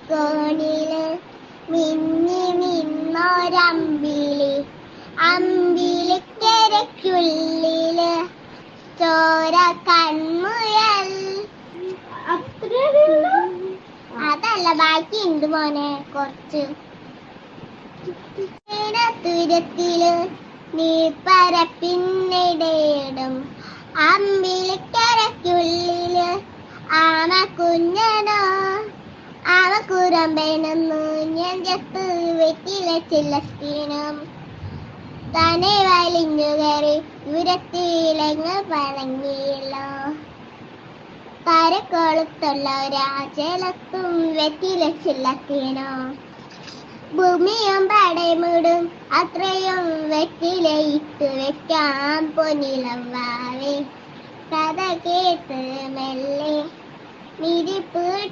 കോണില് മിന്നി നിന്നൊരമ്പിളി, അമ്പിളിക്കരയ്ക്കുള്ളില് ചോര കൺമുയൽ. അതല്ല, ബാക്കി ഉണ്ട് മോനെ കുറച്ച്. തുരത്തില് നീ പരപ്പിന്നിടയിടും, അമ്പിളിക്കരയ്ക്കുള്ളില് ആമ കുഞ്ഞനോ. അവ കുരമ്പെണെന്നു നെഞ്ചത്ത് വെറ്റില ചില്ലത്തിനും, തന്നെ വലിഞ്ഞു കയറി ദൂരത്തിലെങ്ങ് പണങ്ങിയല്ലോ. കരക്കൊളുത്തുള്ള ഒരാചലത്തും വെറ്റില ചില്ലത്തിനോ. ഭൂമിയും പടമുടും അത്രയും വെറ്റിലയിട്ടു വെക്കാം പൊന്നിലവാവേ. കഥ കേട്ട് മെല്ലെ മിരിപ്പ്